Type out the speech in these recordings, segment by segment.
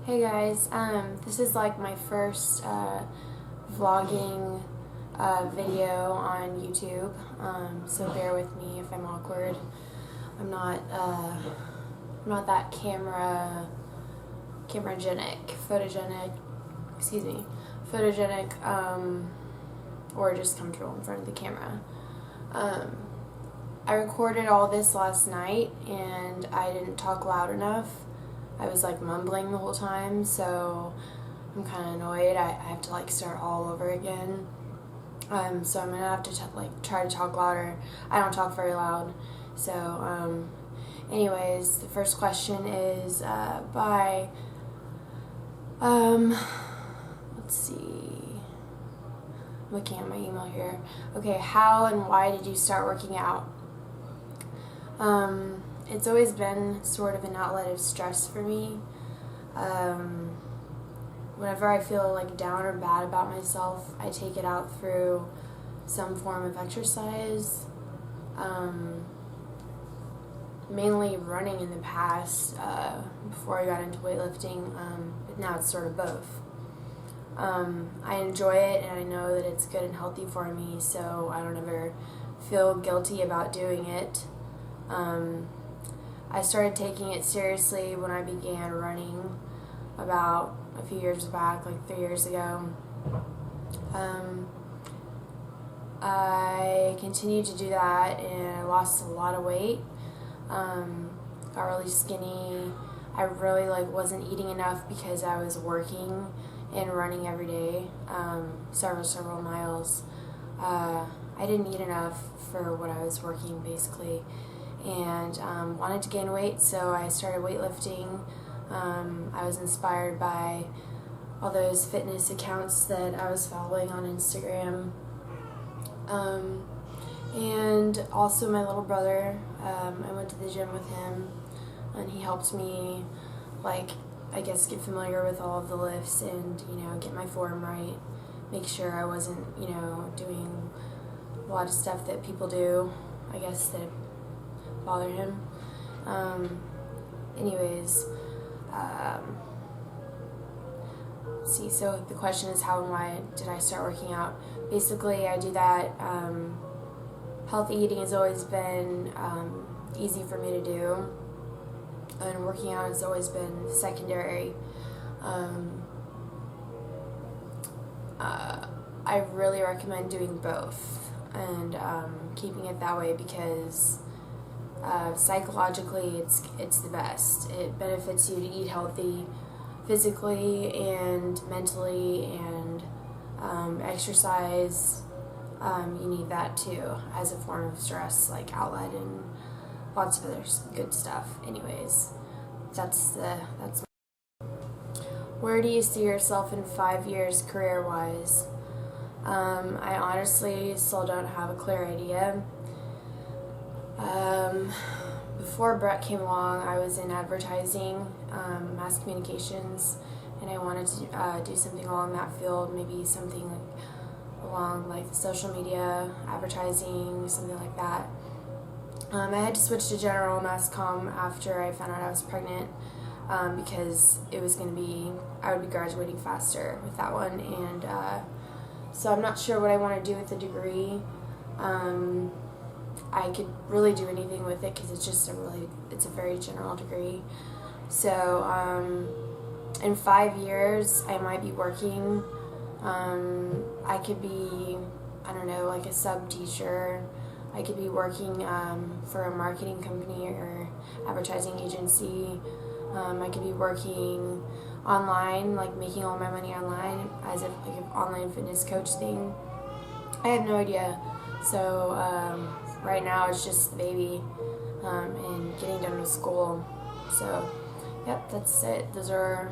Hey guys, this is like my first vlogging video on YouTube, so bear with me if I'm awkward. I'm not that photogenic, or just comfortable in front of the camera. I recorded all this last night and I didn't talk loud enough. I was like mumbling the whole time, so I'm kind of annoyed. I have to like start all over again. So I'm gonna have to try to talk louder. I don't talk very loud. So anyways, the first question is by let's see. I'm looking at my email here. Okay, how and why did you start working out? It's always been sort of an outlet of stress for me. Whenever I feel like down or bad about myself, I take it out through some form of exercise. Mainly running in the past, before I got into weightlifting, but now it's sort of both. I enjoy it and I know that it's good and healthy for me, so I don't ever feel guilty about doing it. I started taking it seriously when I began running about a few years back, like 3 years ago. I continued to do that and I lost a lot of weight. Got really skinny. I really wasn't eating enough because I was working and running every day, several miles. I didn't eat enough for what I was working basically, and wanted to gain weight, so I started weightlifting. I was inspired by all those fitness accounts that I was following on Instagram, and also my little brother. I went to the gym with him and he helped me get familiar with all of the lifts and get my form right, make sure I wasn't doing a lot of stuff that people do, I guess, that bother him. Anyways, let's see, so the question is how and why did I start working out? Basically, I do that. Healthy eating has always been easy for me to do, and working out has always been secondary. I really recommend doing both and keeping it that way because psychologically it's the best. It benefits you to eat healthy physically and mentally, and exercise. You need that too as a form of stress, outlet, and lots of other good stuff. Anyways, that's where do you see yourself in 5 years career-wise? I honestly still don't have a clear idea. Before Brett came along, I was in advertising, mass communications, and I wanted to do something along that field, maybe something along the social media, advertising, something like that. I had to switch to general mass comm after I found out I was pregnant, because it was I would be graduating faster with that one, and so I'm not sure what I want to do with the degree. I could really do anything with it because it's a very general degree. So in 5 years I might be working. I could be, I don't know, a sub teacher. I could be working for a marketing company or advertising agency. I could be working online, making all my money online as an online fitness coach thing. I have no idea. So right now it's just the baby and getting done with school. So yep, that's it. Those are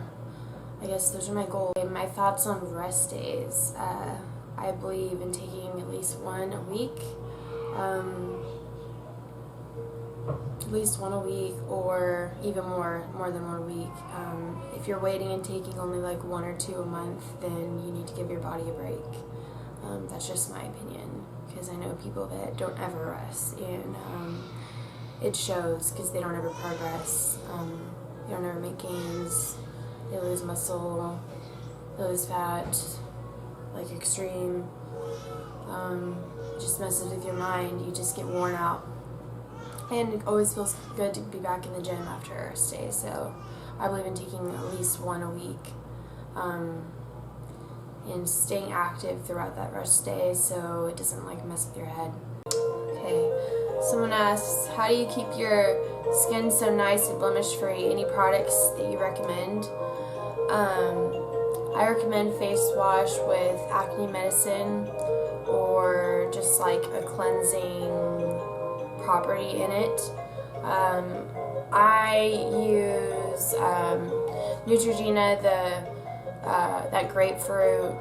my goals. My thoughts on rest days. I believe in taking at least one a week. At least one a week, or even more than 1 week. If you're waiting and taking only 1 or 2 a month, then you need to give your body a break. That's just my opinion, because I know people that don't ever rest, and it shows because they don't ever progress. They don't ever make gains. you lose muscle, you lose fat, like extreme. It just messes with your mind. You just get worn out. And it always feels good to be back in the gym after a rest day. So I believe in taking at least one a week. And staying active throughout that rest day so it doesn't like mess with your head. Okay, someone asks, how do you keep your skin so nice and blemish free? Any products that you recommend? I recommend face wash with acne medicine or just like a cleansing property in it. I use Neutrogena, that grapefruit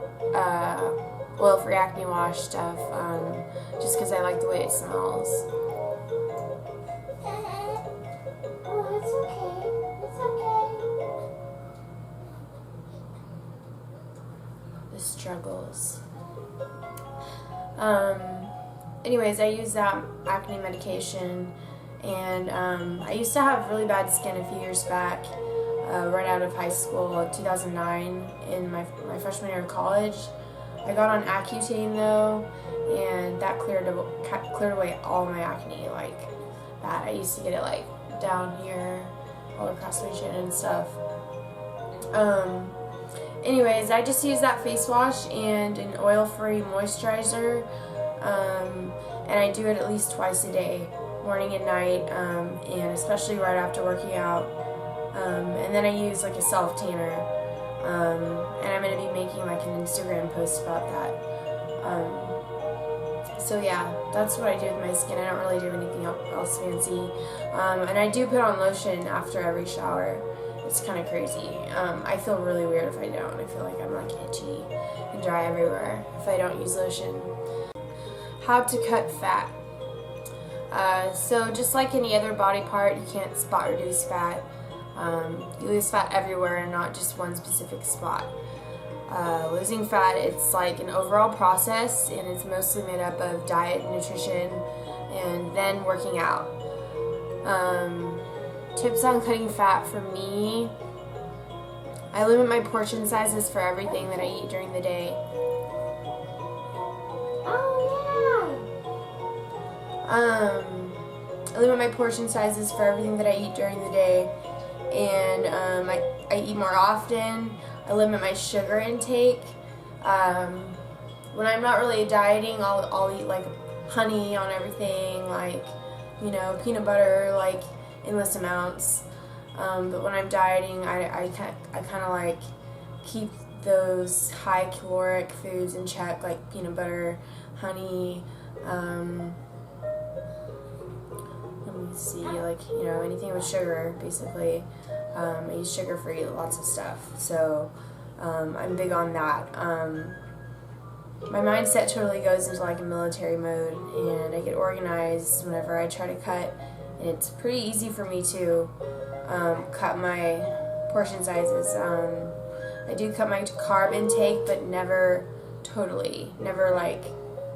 oil-free acne wash stuff, just because I like the way it smells. Oh, it's okay. It's okay. The struggles. Anyways, I use that acne medication, and I used to have really bad skin a few years back. Right out of high school, 2009, in my freshman year of college. I got on Accutane though, and that cleared away all my acne like that. I used to get it like down here, all across my chin and stuff. Anyways, I just use that face wash and an oil-free moisturizer, and I do it at least twice a day, morning and night, and especially right after working out. And then I use like a self tanner, and I'm going to be making like an Instagram post about that. So yeah, that's what I do with my skin. I don't really do anything else fancy. And I do put on lotion after every shower. It's kind of crazy. I feel really weird if I don't. I feel like I'm like itchy and dry everywhere if I don't use lotion. How to cut fat. So just like any other body part, you can't spot reduce fat. You lose fat everywhere and not just one specific spot. Losing fat, it's like an overall process, and it's mostly made up of diet, nutrition, and then working out. Tips on cutting fat for me: I limit my portion sizes for everything that I eat during the day. I limit my portion sizes for everything that I eat during the day, and I eat more often. I limit my sugar intake. When I'm not really dieting, I'll eat like honey on everything, like, you know, peanut butter, like endless amounts. But when I'm dieting, I kind of like keep those high caloric foods in check, like peanut butter, honey. Let me see, like, you know, anything with sugar, basically. I use sugar-free, lots of stuff. So I'm big on that. My mindset totally goes into like a military mode, and I get organized whenever I try to cut. And it's pretty easy for me to cut my portion sizes. I do cut my carb intake, but never totally, never like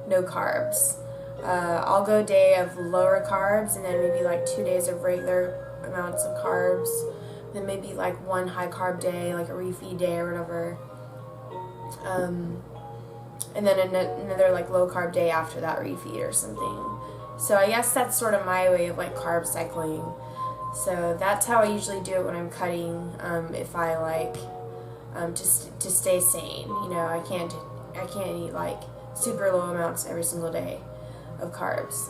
no carbs. I'll go a day of lower carbs, and then maybe like 2 days of regular amounts of carbs, then maybe like one high carb day, like a refeed day or whatever, and then another like low carb day after that refeed or something. So I guess that's sort of my way of like carb cycling. So that's how I usually do it when I'm cutting. If I like just to stay sane, you know, I can't eat like super low amounts every single day of carbs.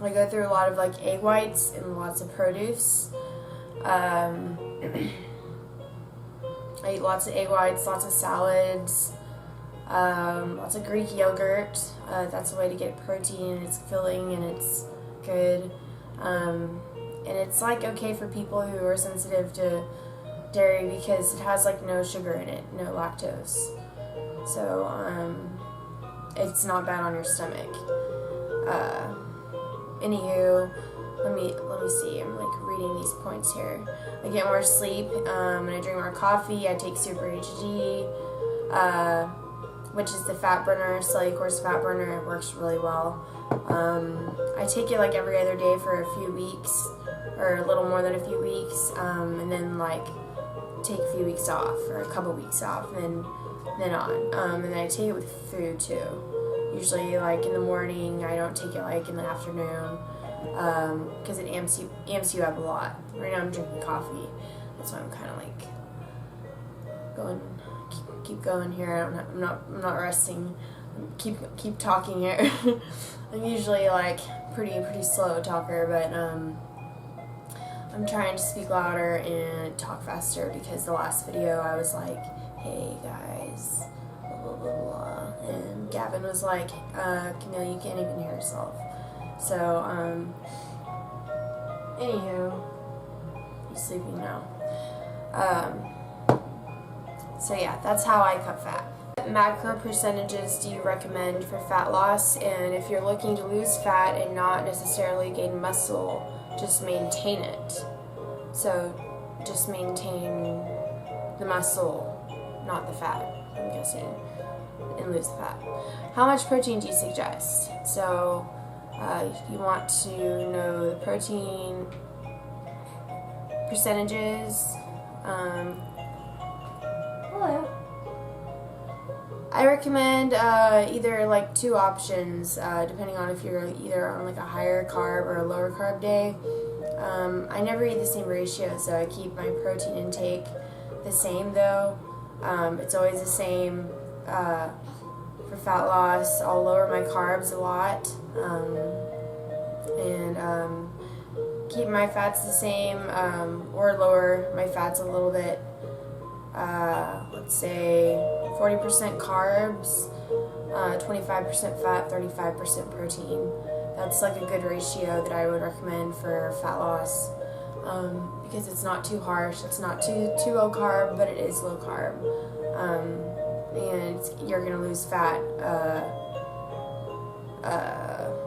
I go through a lot of like egg whites and lots of produce. I eat lots of egg whites, lots of salads, lots of Greek yogurt. That's a way to get protein. It's filling and it's good. And it's like okay for people who are sensitive to dairy because it has like no sugar in it, no lactose. So it's not bad on your stomach. Anywho, let me see. I'm like reading these points here. I get more sleep, and I drink more coffee. I take Super HD, which is the fat burner, Cellular Course fat burner. It works really well. I take it like every other day for a few weeks, or a little more than a few weeks, and then like take a few weeks off or a couple weeks off, and then on. And then I take it with food too. Usually, like in the morning. I don't take it like in the afternoon, because it amps you up a lot. Right now I'm drinking coffee. That's why I'm kind of like keep going here. I'm not resting. Keep talking here. I'm usually like pretty slow talker, but I'm trying to speak louder and talk faster, because the last video I was like, hey guys, blah blah blah blah, and Gavin was like, Camille, you can't even hear yourself. So anywho, he's sleeping now. So yeah, that's how I cut fat. What macro percentages do you recommend for fat loss? And if you're looking to lose fat and not necessarily gain muscle, just maintain it. So just maintain the muscle, not the fat, I'm guessing, and lose the fat. How much protein do you suggest? So you want to know the protein percentages. Hello. I recommend either like 2 options, depending on if you're either on like a higher carb or a lower carb day. I never eat the same ratio, so I keep my protein intake the same though. It's always the same for fat loss. I'll lower my carbs a lot, and keep my fats the same, or lower my fats a little bit. Let's say 40% carbs, 25% fat, 35% protein. That's like a good ratio that I would recommend for fat loss, because it's not too harsh, it's not too low carb, but it is low carb, and you're gonna lose fat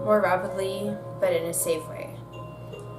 more rapidly, but in a safe way.